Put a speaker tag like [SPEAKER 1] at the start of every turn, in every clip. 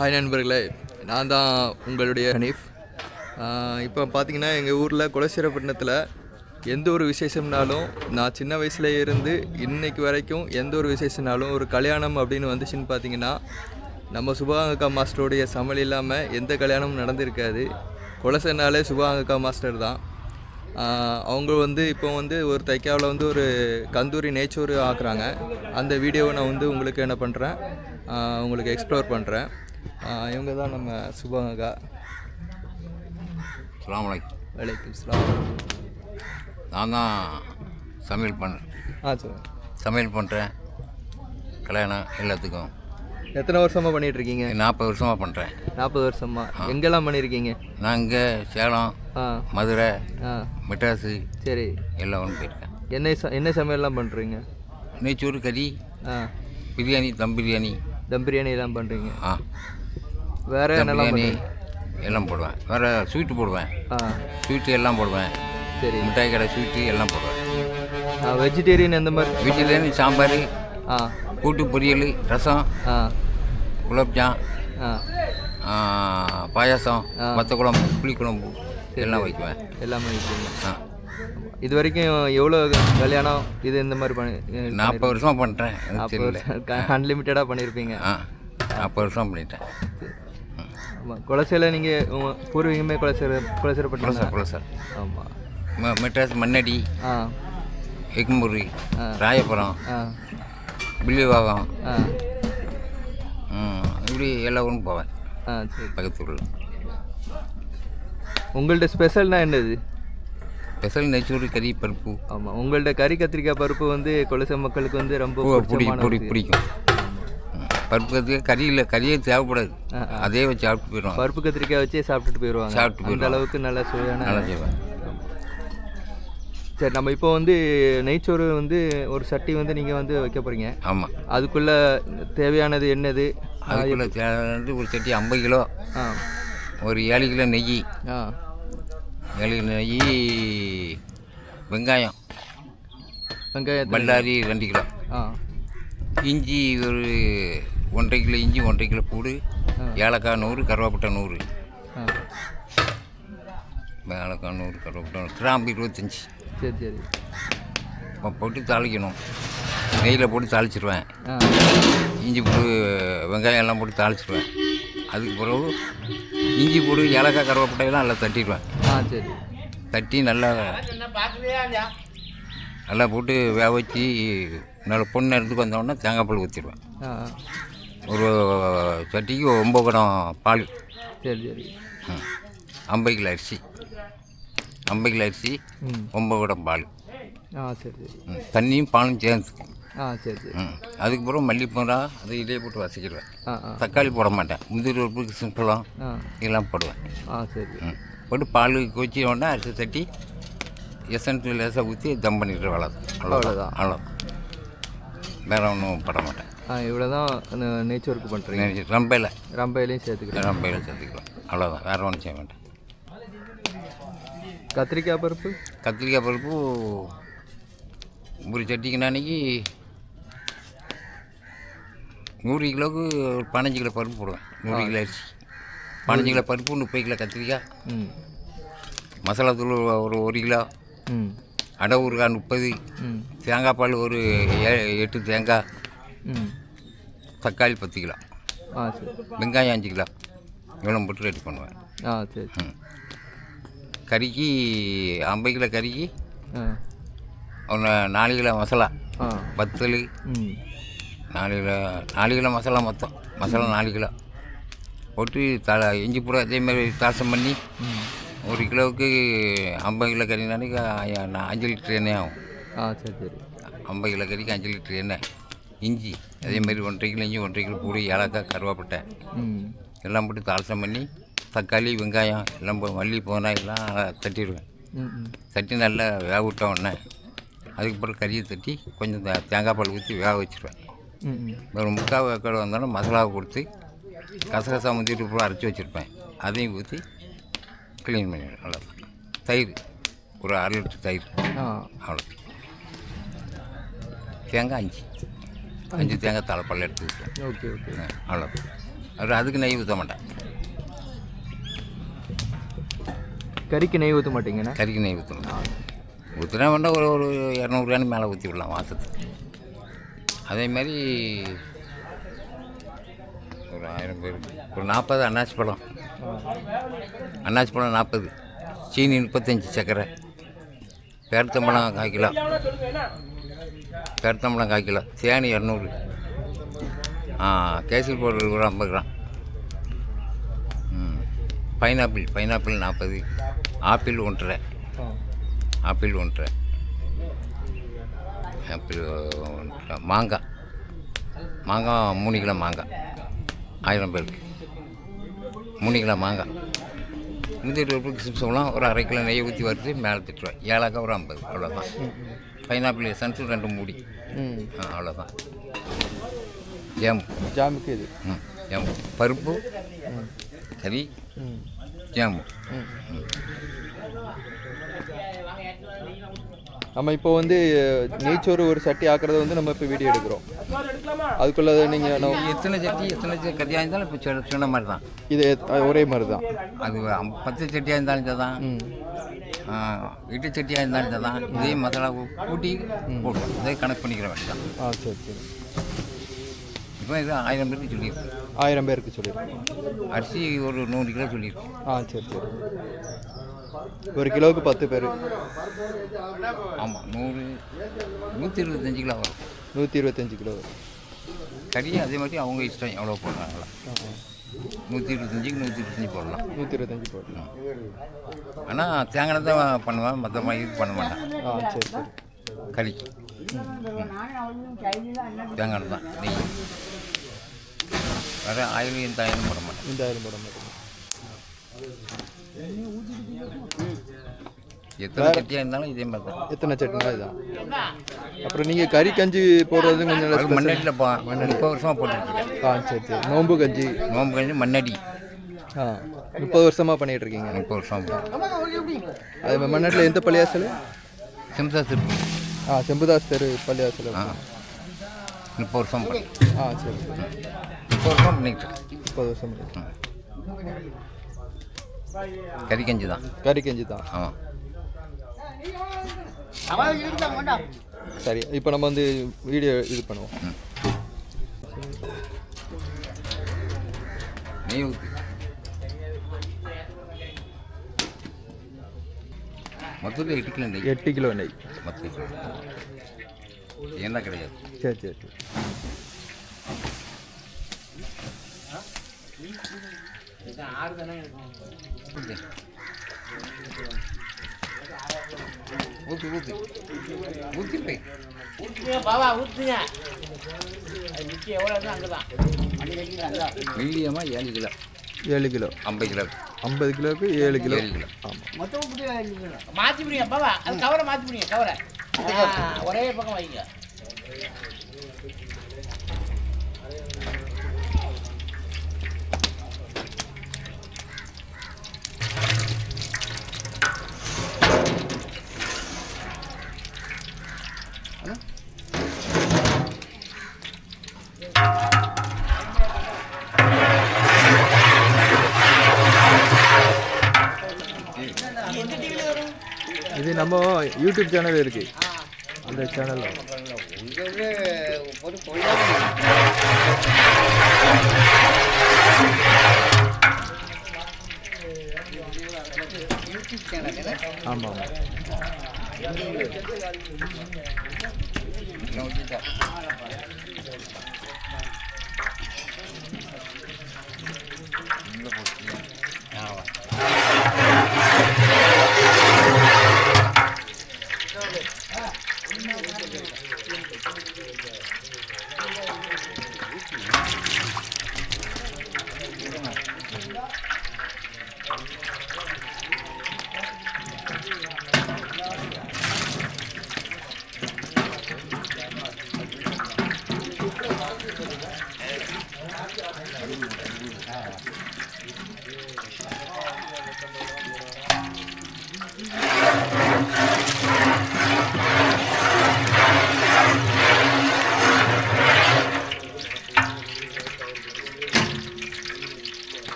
[SPEAKER 1] Hi நண்பர்களே, நான் தான் உங்களுடைய ஹனீஃப். இப்போ பார்த்தீங்கன்னா எங்கள் ஊரில் குலசேகரப்பட்டினத்தில் எந்த ஒரு விசேஷம்னாலும் நான் சின்ன வயசில் இருந்து இன்னைக்கு வரைக்கும் எந்த ஒரு விசேஷம்னாலும் ஒரு கல்யாணம் அப்படின்னு வந்துச்சுன்னு பார்த்தீங்கன்னா நம்ம சுபாங்கக்கா மாஸ்டருடைய சமையல் இல்லாமல் எந்த கல்யாணமும் நடந்திருக்காது. குலசேனாலே சுபாங்கக்கா மாஸ்டர் தான். அவங்க இப்போ ஒரு தைக்காவில் ஒரு கந்தூரி நெய்ச்சோறு ஆக்குறாங்க. அந்த வீடியோவை நான் உங்களுக்கு என்ன பண்ணுறேன், உங்களுக்கு எக்ஸ்ப்ளோர் பண்ணுறேன். இவங்க தான் நம்ம சுபாங்கக்கா.
[SPEAKER 2] அஸ்ஸலாமு அலைக்கும்.
[SPEAKER 1] வலைக்கும் சலாம்.
[SPEAKER 2] நான் தான் சமையல் பண்ணுறேன்.
[SPEAKER 1] சொல்லுங்கள்.
[SPEAKER 2] சமையல் பண்ணுறேன் கல்யாணம் எல்லாத்துக்கும்.
[SPEAKER 1] எத்தனை வருஷமாக பண்ணிகிட்ருக்கீங்க?
[SPEAKER 2] 40 வருஷமாக பண்ணுறேன்.
[SPEAKER 1] 40 வருஷமா? எங்கெல்லாம் பண்ணியிருக்கீங்க?
[SPEAKER 2] நான் இங்கே சேலம், மதுரை, மெட்ராஸு,
[SPEAKER 1] சரி,
[SPEAKER 2] எல்லாம் ஒன்று போயிருக்கேன்.
[SPEAKER 1] என்ன சமையல்லாம் பண்ணுறீங்க?
[SPEAKER 2] நெய்ச்சோறு, கறி, பிரியாணி, தம் பிரியாணி.
[SPEAKER 1] தம் பிரியாணி எல்லாம் பண்ணுறீங்க?
[SPEAKER 2] வேறு என்னெல்லாம் பிரியாணி எல்லாம் போடுவேன். வேறு ஸ்வீட்டு போடுவேன். ஸ்வீட்டு எல்லாம் போடுவேன்.
[SPEAKER 1] சரி,
[SPEAKER 2] மிட்டாய் கடை ஸ்வீட்டு எல்லாம் போடுவேன்.
[SPEAKER 1] வெஜிடேரியன் எந்த மாதிரி?
[SPEAKER 2] வெஜிடேரியன் சாம்பார், கூட்டு பொரியல், ரசம், குலோப்ஜாம், பாயாசம், வத்த குழம்பு, புளிக்குழம்பு எல்லாம் வைக்குவேன்.
[SPEAKER 1] எல்லாமே வைக்குவேன். இது வரைக்கும் எவ்வளோ கல்யாணம் இது இந்த மாதிரி
[SPEAKER 2] 40 வருஷமாக பண்ணுறேன்.
[SPEAKER 1] அன்லிமிட்டடாக பண்ணியிருப்பீங்க.
[SPEAKER 2] 40 வருஷம் பண்ணிட்டேன்.
[SPEAKER 1] ஆமாம். குலசேல நீங்கள் பூர்வீகமே குலசேரப்பட்டினம்.
[SPEAKER 2] குலசேர்.
[SPEAKER 1] ஆமாம்.
[SPEAKER 2] மெட்ராஸ், மண்ணடி, எக்மூர், ராயபுரம், பில்லிவாகம், இப்படி எல்லா ஊரும் போவேன்.
[SPEAKER 1] சரி.
[SPEAKER 2] பக்கத்தூரில்.
[SPEAKER 1] உங்கள்கிட்ட ஸ்பெஷல்னால் என்னது?
[SPEAKER 2] ஸ்பெஷல் நெய்ச்சோறு, கறி, பருப்பு.
[SPEAKER 1] ஆமாம். உங்கள்கிட்ட கறி கத்திரிக்காய் பருப்பு குலசை மக்களுக்கு ரொம்ப
[SPEAKER 2] பிடிக்கும். பருப்பு கத்திரிக்காய் கறியே தேவைப்படாது, அதே வச்சு சாப்பிட்டு போயிடுவாங்க.
[SPEAKER 1] பருப்பு கத்திரிக்காய் வச்சே சாப்பிட்டுட்டு போயிடுவாங்க. அந்த அளவுக்கு நல்ல சுவையான
[SPEAKER 2] நல்லா செய்வேன்.
[SPEAKER 1] சரி, நம்ம இப்போ நெய்ச்சோறு ஒரு சட்டி நீங்கள் வைக்க போகிறீங்க.
[SPEAKER 2] ஆமாம்.
[SPEAKER 1] அதுக்குள்ளே தேவையானது என்னது?
[SPEAKER 2] அதுக்குள்ளே தேவையானது ஒரு சட்டி 50 கிலோ, ஒரு 7 கிலோ நெய், 7 கிலோ நெய், வெங்காயம் பல்லாரி 2 கிலோ, இஞ்சி ஒரு 1.5 கிலோ இஞ்சி, 1.5 கிலோ பூடு, ஏலக்காய் 100, கருவேப்பிலை 100, ஏலக்காய் 100, கருவேப்பிலை 100, கிராம்பு 25.
[SPEAKER 1] சரி சரி.
[SPEAKER 2] போட்டு தாளிக்கணும். நெய்யில் போட்டு தாளிச்சிடுவேன். இஞ்சி பூடு வெங்காயம் எல்லாம் போட்டு தாளிச்சிடுவேன். அதுக்கு பிறகு இஞ்சி பூடு ஏலக்காய் கருவேப்பிலையெல்லாம் நல்லா தட்டிடுவேன்.
[SPEAKER 1] சரி.
[SPEAKER 2] தட்டி நல்லா போட்டு வேக வச்சு நல்லா பொண்ணு நேரத்துக்கு வந்தோடனே தேங்காய் பால் ஊற்றிடுவேன். ஒரு சட்டிக்கு 9 குடம் பால்.
[SPEAKER 1] சரி சரி.
[SPEAKER 2] 50 கிலோ அரிசி, 50 கிலோ அரிசி, 9 குடம் பால்.
[SPEAKER 1] சரி சரி.
[SPEAKER 2] தண்ணியும் பாலும் சேர்ந்து.
[SPEAKER 1] சரி சரி.
[SPEAKER 2] அதுக்கு பிறகு மல்லிப்பூரா அதை இதே போட்டு வசிக்கிடுவேன். தக்காளி போட மாட்டேன். முந்திரி ஒரு சிம்பிளாக இதெல்லாம் போடுவேன்.
[SPEAKER 1] சரி.
[SPEAKER 2] போட்டு பால் கொச்சி உடனே அரிசி தட்டி எசன்ட்டு லேசாக ஊற்றி தம் பண்ணிடுற வேலை. அவ்வளோதான். வேறு ஒன்றும் போட மாட்டேன்.
[SPEAKER 1] இவ்வளோ தான் நெய்ச்சோறுக்கு பண்ணுறீங்க? ரம்பையிலையும் சேர்த்துக்கிறேன்.
[SPEAKER 2] ரம்பையிலையும் சேர்த்துக்கிறேன். அவ்வளோதான், வேறு ஒன்றும் செய்ய மாட்டேன்.
[SPEAKER 1] கத்திரிக்காய் பருப்பு ஒரு சட்டிக்கு அன்றைக்கி 100 கிலோவுக்கு ஒரு 15 கிலோ பருப்பு போடுவேன். 100 கிலோ அரிசி, 15 கிலோ பருப்பு, 30 கிலோ கத்திரிக்காய், மசாலா தூள் ஒரு 1 கிலோ, அடை ஊறுகாய் 30, தேங்காய் பால் ஒரு 8 தேங்காய், தக்காளி 10 கிலோ, வெங்காயம் 5 கிலோ, இவ்வளோ போட்டு ரெடி பண்ணுவேன். சரி.
[SPEAKER 2] கறிக்கு 50 கிலோ கறிக்கு ஒன்று 4 கிலோ மசாலா, வத்தல் 4 கிலோ மசாலா, மசாலா 4 கிலோ போட்டு இஞ்சி பூரா அதேமாதிரி தாசம் பண்ணி 1 கிலோவுக்கு 50 கிலோ கறி நாளைக்கு 5 லிட்டர் எண்ணெய் ஆகும்.
[SPEAKER 1] சரி சரி.
[SPEAKER 2] 50 கிலோ கறிக்கு 5 லிட்டர் எண்ணெய். இஞ்சி அதேமாதிரி 1.5 கிலோ இஞ்சி, 1.5 கிலோ பூடு, ஏலக்காய், கருவேப்பிலை எல்லாம் போட்டு தாளசம் பண்ணி தக்காளி வெங்காயம் எல்லாம் மல்லி போனால் எல்லாம் தட்டிடுவேன். தட்டி நல்லா வேக விட்ட உடனே அதுக்கப்புறம் கறியை தட்டி கொஞ்சம் தேங்காய் பால் ஊற்றி வேக வச்சுருவேன். ஒரு 3/4 வேக்காடு வந்தாலும் மசாலாவை கொடுத்து கசகசா முந்திட்டு பூரா அரைச்சி வச்சுருப்பேன். அதையும் ஊற்றி க்ளீன் பண்ணிடுவேன். அவ்வளோதான். தயிர் ஒரு 1/2 லிட்டர் தயிர். அவ்வளோ. தேங்காய் 5 தேங்காய் தலைப்பல்ல எடுத்து வச்சுருவேன்.
[SPEAKER 1] ஓகே.
[SPEAKER 2] அவ்வளோதான். அவர் அதுக்கு நெய் ஊற்ற மாட்டேன்.
[SPEAKER 1] கறிக்கு நெய் ஊற்ற மாட்டீங்கண்ணா?
[SPEAKER 2] கறிக்கு நெய் ஊற்ற மாட்டேன். ஊற்றினா வேண்டாம் ஒரு 200 கிராம் மேலே ஊற்றி விடலாம் மாதத்துக்கு. அதேமாதிரி ஒரு 1000 பேருக்கு ஒரு 40 அன்னாசி பழம். அன்னாசி பழம் 40, சீனி 35, சர்க்கரை, பேர்த்தம்பழம் 1/4 கிலோ, பேர்த்தம்பழம் 1/4 கிலோ, தேனி 200, கேசரி பவுடர் ஒரு 50 கிராம், பைனாப்பிள் 40, ஆப்பிள் 1.5, ஆப்பிள் 1.5, மாங்காய் 3 கிலோ மாங்காய் 1000 பேருக்கு 3 கிலோ மாங்காய். 120 ரூபாய்க்கு சிப்ஸ் சொல்லலாம். ஒரு 1/2 கிலோ நெய் ஊற்றி வறுத்து மேலே திட்டுவேன். ஏலக்காய் ஒரு 50, அவ்வளோதான். பைனாப்பிள் எசன்ஸ் 2 மூடி, அவ்வளோதான். ஜாமுக்கு இது ஜாமு, பருப்பு, கறி, ஜாமு.
[SPEAKER 1] நம்ம இப்போ வந்து நெய்ச்சோறு ஒரு சட்டி ஆக்குறத வந்து நம்ம இப்போ வீடியோ எடுக்கிறோம். அதுக்குள்ள நீங்கள்
[SPEAKER 2] எத்தனை கறியாக இருந்தாலும் இப்போ சொன்ன மாதிரி தான்.
[SPEAKER 1] இது ஒரே மாதிரி தான்.
[SPEAKER 2] அது 10 சட்டியாக இருந்தாலும் தான், இட்டு சட்டியாக இருந்தாலும் தான். இதே மசாலா கூட்டி போடுவோம். இதே கணக்கு பண்ணிக்கிற வேண்டியதான்.
[SPEAKER 1] சரி சரி.
[SPEAKER 2] இப்போ இது 1000 பேருக்கு சொல்லியிருக்கு.
[SPEAKER 1] 1000 பேருக்கு சொல்லியிருக்கோம்.
[SPEAKER 2] அரிசி ஒரு 100 கிலோ சொல்லியிருக்கு.
[SPEAKER 1] சரி சரி. ஒரு கிலோவுக்கு 10 பேர்.
[SPEAKER 2] ஆமாம், 125 கிலோ வரும்.
[SPEAKER 1] 125 கிலோ வரும்.
[SPEAKER 2] கறி அதே மாதிரி அவங்க இஷ்டம் எவ்வளோ போடுறாங்களா. 125 போடலாம். 125 போடலாம். ஆனால் தேங்காய் தான் பண்ணுவேன், மற்ற மாதிரி இது பண்ண மாட்டேன்.
[SPEAKER 1] சரி சரி.
[SPEAKER 2] கறிக்கு தேங்காய் தான். நெய் வேறு ஆயிரம் இந்த 1000 போட மாட்டேன்.
[SPEAKER 1] இந்த 1000 போட மாட்டேன்.
[SPEAKER 2] எத்தனை சட்டியாக இருந்தாலும் இதே மாதிரி தான்.
[SPEAKER 1] எத்தனை சட்டினா இதுதான். அப்புறம் நீங்கள் கறி கஞ்சி போடுறது கொஞ்சம்
[SPEAKER 2] மண்ணடியில் 30 வருஷமாக போட்டுருக்கேன்.
[SPEAKER 1] சரி சரி. நோம்பு கஞ்சி
[SPEAKER 2] மண்ணடி
[SPEAKER 1] 30 வருஷமாக பண்ணிகிட்டு இருக்கீங்க.
[SPEAKER 2] 30 வருஷம்.
[SPEAKER 1] அது மண்ணடியில் எந்த பள்ளியாசல்?
[SPEAKER 2] செம்புதாஸ் இருக்கு.
[SPEAKER 1] செம்புதாஸ் தெரு பள்ளியாசல்.
[SPEAKER 2] 30 வருஷம் பண்ணி.
[SPEAKER 1] சரி.
[SPEAKER 2] 30 வருஷம் பண்ணிக்கிட்டு.
[SPEAKER 1] 30 வருஷம் பண்ணி.
[SPEAKER 2] கறி கஞ்சி தான்.
[SPEAKER 1] கறி கஞ்சி தான்.
[SPEAKER 2] ஆமாம்.
[SPEAKER 1] சரி, இப்போ நம்ம வந்து வீடியோ இது பண்ணுவோம்.
[SPEAKER 2] நெய் ஊற்றி மொத்தத்தில் 8 கிலோ நெய். 8 கிலோ நெய் மொத்தம். என்ன கிடையாது.
[SPEAKER 1] சரி சரி சரி.
[SPEAKER 2] மீடியமாக 7 கிலோ.
[SPEAKER 1] 7 கிலோ.
[SPEAKER 2] 50 கிலோ.
[SPEAKER 1] 50 கிலோவுக்கு 7 கிலோ.
[SPEAKER 2] 7 கிலோ.
[SPEAKER 1] ஆமாம்.
[SPEAKER 3] மாற்றி முடியுங்க பாபா, அது கவரை மாற்றி முடியுங்க. கவரை ஒரே பக்கம் வைங்க.
[SPEAKER 1] இது நம்ம யூடியூப் சேனல் இருக்கு, அந்த சேனல் ஆமாம் ஆமாம்.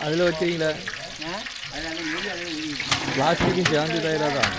[SPEAKER 1] அதில் வச்சிங்களா பிளாஸ்டிக்கும் சேர்ந்து தயிராதான்.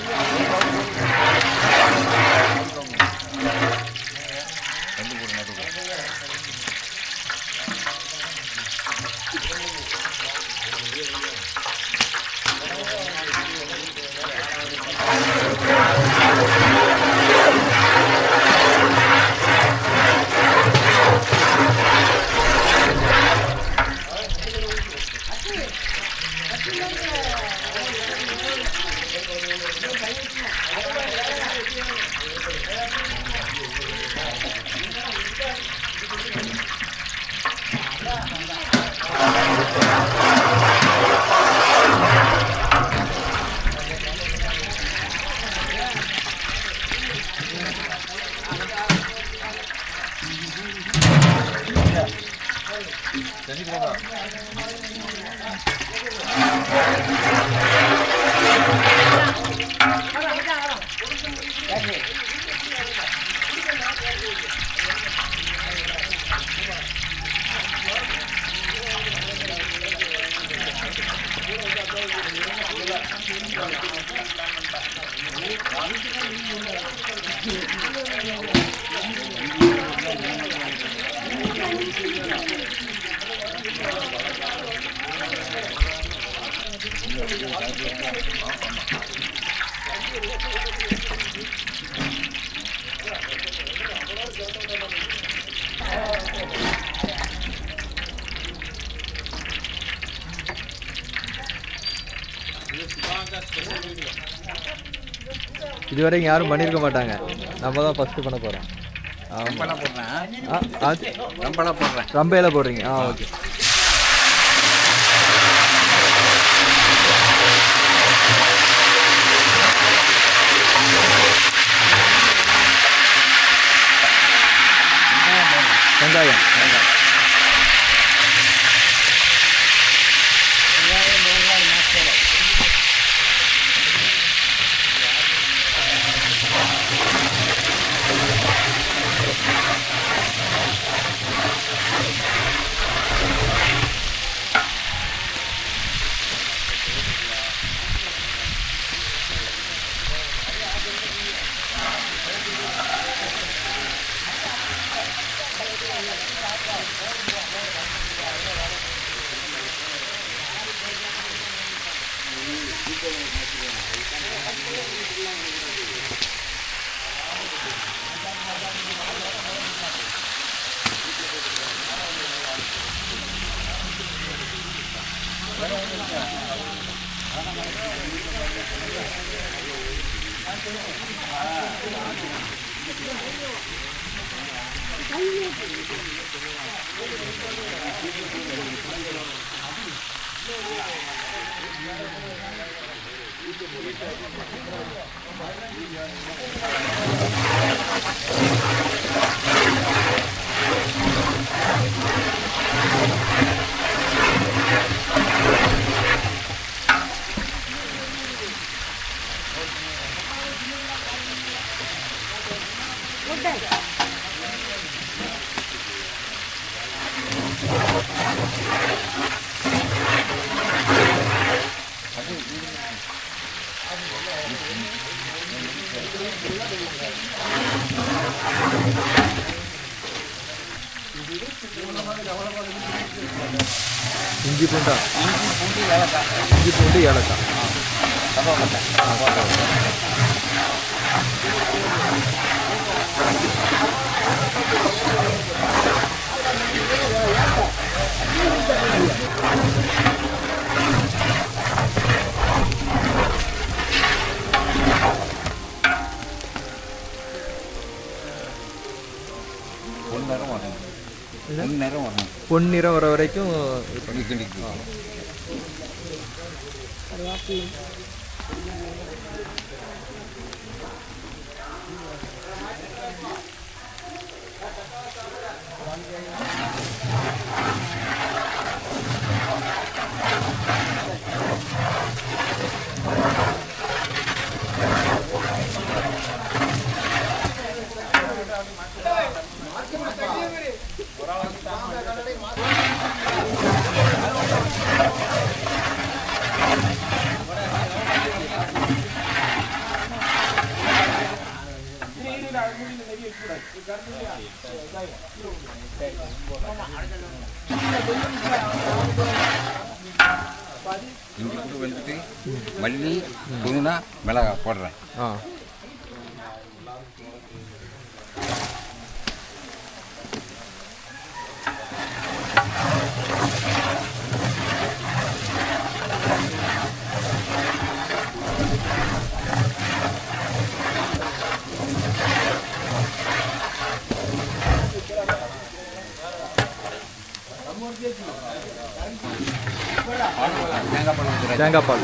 [SPEAKER 1] இதுவரைக்கும் யாரும் பண்ணியிருக்க மாட்டாங்க. நம்ம தான் ஃபஸ்ட்டு பண்ண போகிறோம். ரம்பையில் போடுறீங்க. ஓகே. வெங்காயம் இஞ்சி பூண்டா இஞ்சி பூண்டு ஏலக்காய் பொன்னிறம் வர வரைக்கும்
[SPEAKER 2] இஞ்சி பூண்டு வந்துட்டு மல்லி புதினா மிளகாய் போடுறேன்.
[SPEAKER 1] ஆ தேங்காய் பால்.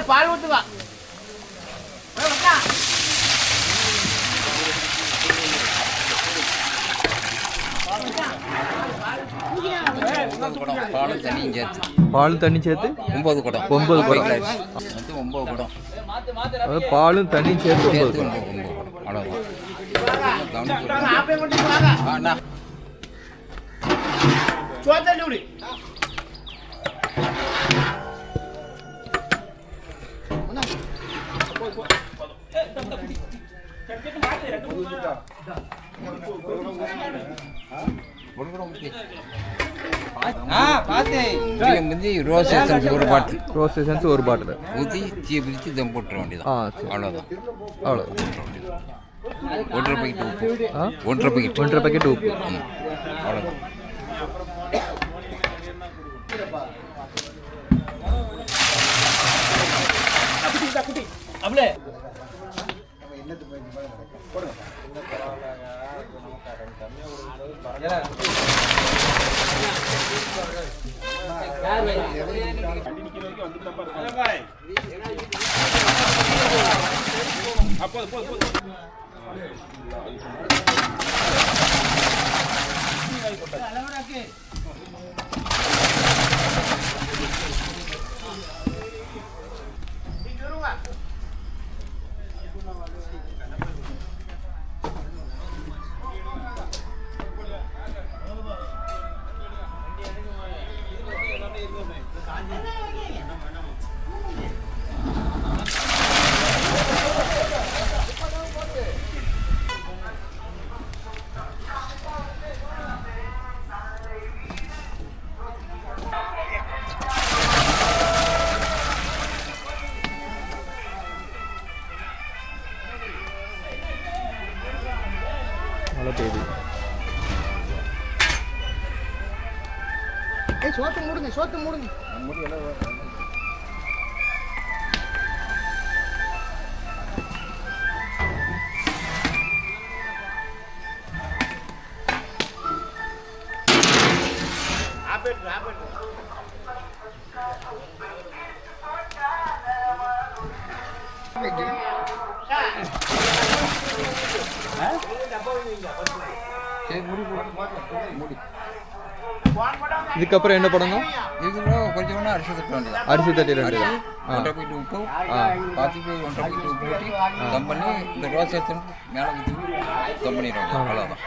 [SPEAKER 3] பால் ஊற்றுவா
[SPEAKER 2] பாலும் தண்ணியும் சேர்த்து
[SPEAKER 1] பாலும் தண்ணி சேர்த்து
[SPEAKER 2] 9 குடம்.
[SPEAKER 1] 9 குடம்.
[SPEAKER 2] மொத்தம் 9 குடம்.
[SPEAKER 1] அதாவது பாலும் தண்ணியும் சேர்த்து 9 குடம்.
[SPEAKER 2] 9 குடம் அவ்வளோதான். ரோஸ் எசன்ஸ் ஒரு பாட்டில்.
[SPEAKER 1] ரோஸ் எசன்ஸ் ஒரு பாட்டில்
[SPEAKER 2] ஊற்றி தீயை பிரித்து தம் போட்டுற வேண்டியதான்.
[SPEAKER 1] சரி.
[SPEAKER 2] அவ்வளோதான்.
[SPEAKER 1] அவ்வளோதான்.
[SPEAKER 2] 1.5 பாக்கெட் உப்பு. 1.5 பாக்கெட்.
[SPEAKER 1] 1.5 பாக்கெட் உப்பு.
[SPEAKER 2] அவ்வளோதான். மழை பெய்யுது.
[SPEAKER 3] சோத்து மூடுங்க, சோத்து மூடுங்க.
[SPEAKER 1] இதுக்கப்புறம் என்ன பண்ணணும்?
[SPEAKER 2] இதுக்கப்புறம் கொஞ்சம் ஒன்று அரிசி தட்ட வேண்டியதான்.
[SPEAKER 1] அரிசி தட்டிட வேண்டியது.
[SPEAKER 2] 1.5 பாக்கெட் உப்பு. பாத்திக்கு 1.5 பாக்கெட் உப்பு ஊற்றி தம் பண்ணி இந்த ரோஸ் எடுத்து மேலே ஊற்றி தம் பண்ணிடுவாங்க. அவ்வளோதான்.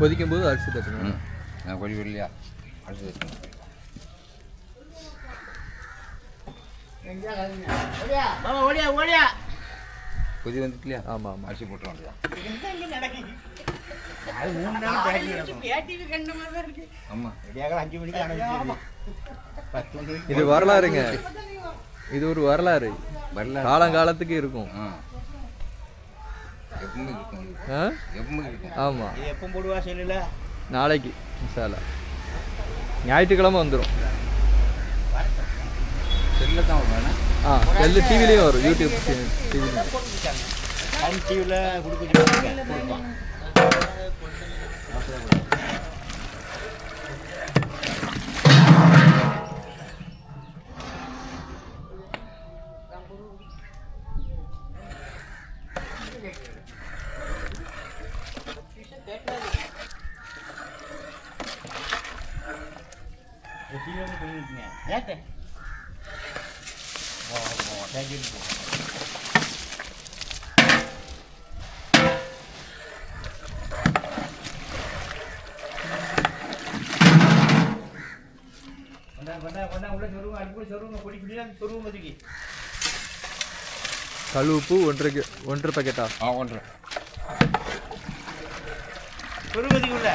[SPEAKER 1] கொதிக்கும் போது அரிசி தட்டணும்.
[SPEAKER 2] நான் கொதி வரலையா அரிசி தட்டணும்.
[SPEAKER 3] மாமா ஓடியா ஓடியா.
[SPEAKER 2] கொதி வந்துட்டு
[SPEAKER 1] ஆமாம் ஆமாம்.
[SPEAKER 2] அரிசி போட்டுருவோம்.
[SPEAKER 3] அது 3 நாள் பேட்டி நடக்கும்.
[SPEAKER 4] பேட்டிவி கண்ட மாதிரி தான் இருக்கு.
[SPEAKER 2] ஆமாம்.
[SPEAKER 3] விடியாக 5 மணிக்கு ஆரம்பிச்சிருது. 10 மணிக்கு
[SPEAKER 1] இது வரலாறுங்க. இது ஒரு வரலாறு.
[SPEAKER 2] வரல
[SPEAKER 1] காலங்காலத்துக்கு இருக்கும்.
[SPEAKER 2] எப்பவுமே இருக்கும்.
[SPEAKER 1] ஆ
[SPEAKER 2] எப்பவுமே இருக்கும்.
[SPEAKER 1] ஆமாம்.
[SPEAKER 3] இது எப்போ போடுவா செல்லுல?
[SPEAKER 1] நாளைக்கு இன்ஷால்லா ஞாயிற்றுக்கிழமை வந்துடும்.
[SPEAKER 2] செல்லில் தான் வரும்.
[SPEAKER 1] ஆ செல்லு டிவிலையும் வரும். யூடியூப் டிவிலையும்.
[SPEAKER 3] சன் டிவியில் கொடுப்பான். டிவியில் பண்ணிருக்கீங்க ஏற்ற
[SPEAKER 1] கழுவுப்பு 1 பாக்கெட்டா?
[SPEAKER 2] 1.
[SPEAKER 3] சொருவதிக்குள்ள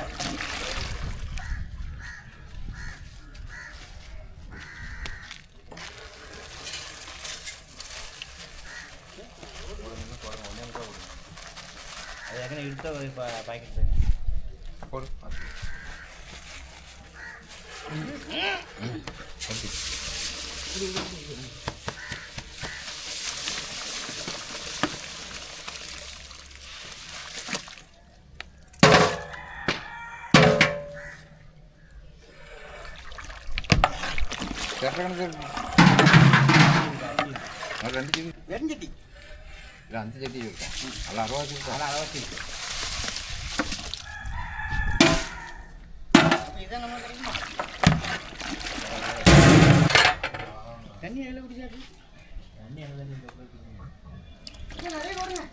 [SPEAKER 3] அது ஏற்கனவே எடுத்த ஒரு பாக்கெட்
[SPEAKER 2] போடு.
[SPEAKER 3] வெறிஞ்சட்டி
[SPEAKER 2] இல்லை 5 சட்டி இருக்கும். நல்லா அறுபது இருக்கும்.
[SPEAKER 3] நல்லா அளவாச்சு இருக்கு.
[SPEAKER 4] இதான் நம்ம தெரியுமா?
[SPEAKER 3] தண்ணி எவ்வளோ குடிச்சாச்சு? தண்ணி எவ்வளோ
[SPEAKER 4] நிறைய போடுங்க.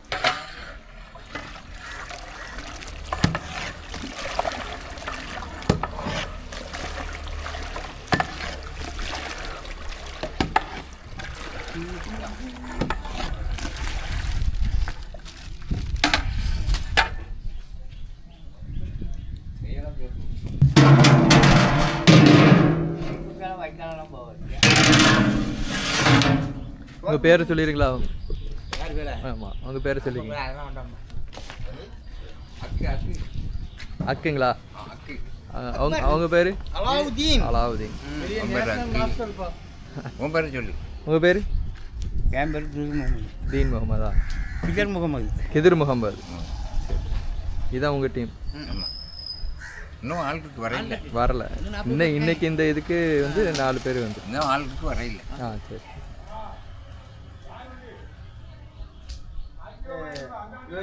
[SPEAKER 1] உங்கள் பேரை சொல்லிடுங்களா?
[SPEAKER 3] யார் பேரா?
[SPEAKER 1] ஆமாம் உங்கள் பேரை சொல்லிங்க.
[SPEAKER 3] அதெல்லாம் வேண்டாம்.
[SPEAKER 2] அக்கு அக்கு
[SPEAKER 1] அக்குங்களா?
[SPEAKER 2] அக்கு.
[SPEAKER 1] அவங்க பேர்?
[SPEAKER 3] அலாவுதீன்.
[SPEAKER 1] அலாவுதீன்.
[SPEAKER 2] உன் பேர் அக்கு. உன் பேரை சொல்லு.
[SPEAKER 1] உங்கள் பேர்?
[SPEAKER 3] என் பேர் திரு முகமது.
[SPEAKER 1] தீன் முகமதா?
[SPEAKER 3] பிகர் முகமது.
[SPEAKER 1] கிதிர் முகமது. இதான் உங்கள் டீம்?
[SPEAKER 2] ஆமாம். இன்னும் ஆளுக்கு வரையில.
[SPEAKER 1] வரல. இன்னைக்கு இந்த இதுக்கு வந்து 4 பேர் வந்து.
[SPEAKER 2] இன்னும் ஆளுக்கு வரையில.
[SPEAKER 1] ஆ சரி.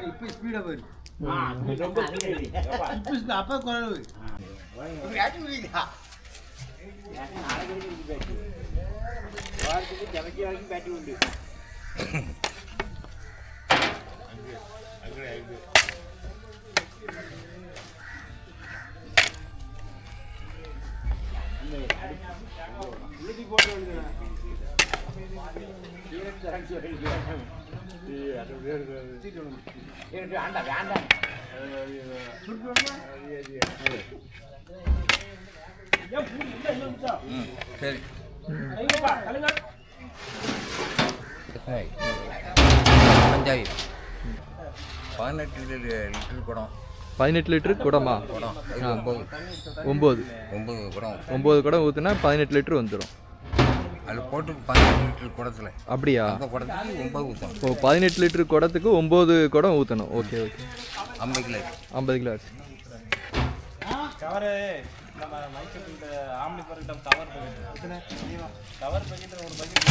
[SPEAKER 3] இப்போ ஸ்பீடாக போயிரு. இப்போ அப்போ குறைவு. வாரத்துக்கு ஜமக்கி வரைக்கும் பேட்டி உண்டு.
[SPEAKER 2] சரி. பஞ்சாயி 18 லிட்டர் குடம்.
[SPEAKER 1] 18 லிட்டரு குடமா?
[SPEAKER 2] குடம் அது 9.
[SPEAKER 1] 9
[SPEAKER 2] குடம்.
[SPEAKER 1] 9 குடம் ஊற்றுனா 18 லிட்டரு வந்துடும்.
[SPEAKER 2] அதில் போட்டு 18 லிட்டர் குடத்தில்.
[SPEAKER 1] அப்படியா?
[SPEAKER 2] அந்த குடத்துக்கு 9 ஊற்றணும்.
[SPEAKER 1] ஓ 18 லிட்டரு குடத்துக்கு 9 குடம் ஊற்றணும். Okay okay.
[SPEAKER 2] 50 கிலோ.
[SPEAKER 1] 50 கிலோ அரிசி.
[SPEAKER 5] கவரு நம்ம மைக்கெட் ஆம்னி பர்கிட்ட கவர் கவர் பக்கெட் ஒரு பக்கெட்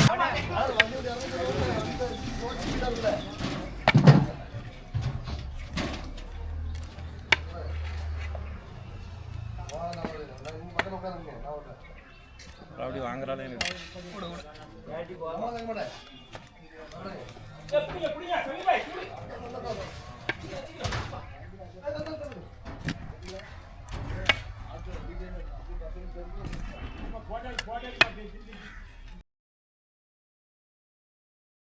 [SPEAKER 5] அப்படி வாங்குறாலே எனக்கு